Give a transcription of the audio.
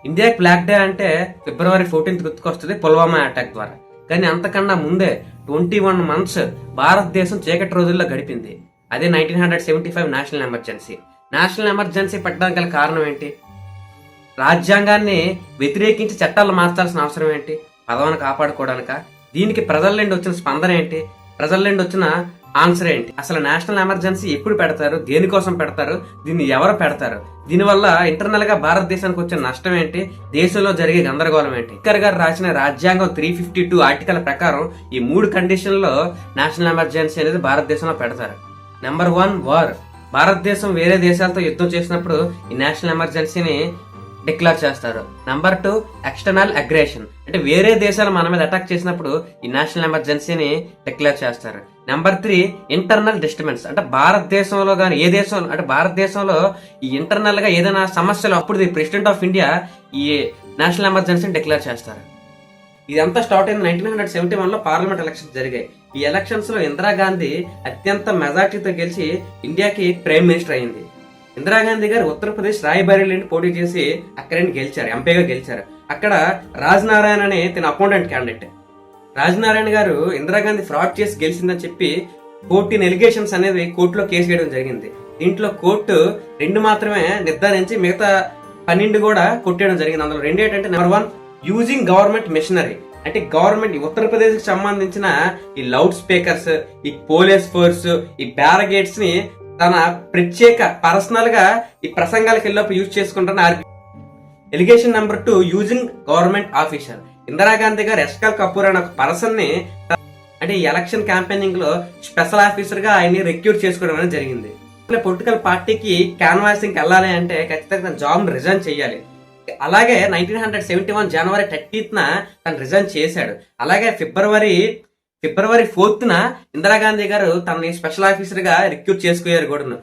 ఇండియాకి black day అంటే ఫిబ్రవరి 14th గుర్తుకొస్తుంది పుల్వామా అటాక్ ద్వారా. కానీ అంతకన్నా ముందే 21 months భారతదేశం చీకటి రోజుల్లో గడిపింది. అదే 1975 నేషనల్ ఎమర్జెన్సీ. నేషనల్ ఎమర్జెన్సీ పెట్టడానికి గల కారణం ఏంటి? రాజ్యాంగాన్ని వ్యతిరేకించి చట్టాలు మార్చాల్సిన అవసరం ఏంటి? పదవిని కాపాడుకోవడానిక? దీనికి ప్రజల నుండి వచ్చిన స్పందన ఏంటి? ప్రజల నుండి వచ్చిన ఆన్సర్ ఏంటి? అసలు నేషనల్ ఎమర్జెన్సీ ఎప్పుడు పెడతారు? దేనికోసం పెడతారు? దీన్ని ఎవరు పెడతారు? దీనివల్ల ఇంటర్నల్ గా భారతదేశానికి వచ్చే నష్టం ఏంటి? దేశంలో జరిగే గందరగోళం ఏంటి? అంబేద్కర్ గారు రాసిన రాజ్యాంగం 352 ఆర్టికల్ ప్రకారం ఈ 3 కండిషన్లో నేషనల్ ఎమర్జెన్సీ అనేది భారతదేశంలో పెడతారు. Number 1, war. భారతదేశం వేరే దేశాలతో యుద్ధం చేసినప్పుడు ఈ నేషనల్ ఎమర్జెన్సీని డిక్లేర్ చేస్తారు. Number 2, external aggression. అంటే వేరే దేశాలు మన మీద అటాక్ చేసినప్పుడు ఈ నేషనల్ ఎమర్జెన్సీని డిక్లేర్ చేస్తారు. Number 3, internal disturbance. అంటే భారతదేశంలో కానీ ఏ దేశం అంటే భారతదేశంలో ఈ ఇంటర్నల్ గా ఏదైనా సమస్యలు అప్పుడు ప్రెసిడెంట్ ఆఫ్ ఇండియా ఈ నేషనల్ ఎమర్జెన్సీని డిక్లేర్ చేస్తారు. ఇదంతా స్టార్ట్ అయింది 1971 లో పార్లమెంట్ ఎలక్షన్స్ జరిగాయి. ఈ ఎలక్షన్స్ లో ఇందిరాగాంధీ అత్యంత మెజార్టీతో గెలిచి ఇండియాకి ప్రైమ్ మినిస్టర్ అయింది. ఇందిరాగాంధీ గారు ఉత్తరప్రదేశ్ రాయ్బరేలీ నుండి పోటీ చేసి అక్కడ గెలిచారు, ఎంపీగా గెలిచారు. అక్కడ రాజనారాయణ అనే తన అపోనెంట్ క్యాండిడేట్. రాజనారాయణ గారు ఇందిరాగాంధీ ఫ్రాడ్ చేసి గెలిచిందని చెప్పి 14 ఎలిగేషన్స్ అనేది కోర్టులో కేసు వేయడం జరిగింది. దీంట్లో కోర్టు 2 మాత్రమే నిర్ధారించి మిగతా 12 కూడా కొట్టేయడం జరిగింది. అందులో 2 ఏంటంటే, నెంబర్ 1, యూజింగ్ గవర్నమెంట్ మిషనరీ. అంటే గవర్నమెంట్ ఉత్తరప్రదేశ్ కి సంబంధించిన ఈ లౌడ్ స్పీకర్స్, ఈ పోలీస్ ఫోర్స్, ఈ బ్యారగేట్స్ ని తన ప్రత్యేక పర్సనల్ గా ఈ ప్రసంగాలకు వెళ్ళినప్పుడు యూజ్ చేసుకుంటారని allegation. Number 2, using government officer. Indira Gandhi గారు ఎస్కల్ కపూర్ అనే ఒక పర్సన్ ని అంటే ఈ ఎలక్షన్ క్యాంపెయినింగ్ లో స్పెషల్ ఆఫీసర్ గా ఆయన్ని రిక్రూట్ చేసుకోవడం అనేది జరిగింది. పొలిటికల్ పార్టీకి క్యాన్వాసింగ్ వెళ్ళాలి అంటే ఖచ్చితంగా జాబ్ రిజైన్ చేయాలి. అలాగే 1971 జనవరి 30th తను రిజైన్ చేశాడు. అలాగే ఫిబ్రవరి 4th ఇందిరాగాంధీ గారు తనని స్పెషల్ ఆఫీసర్ గా రిక్రూట్ చేసుకోయారు కూడాను.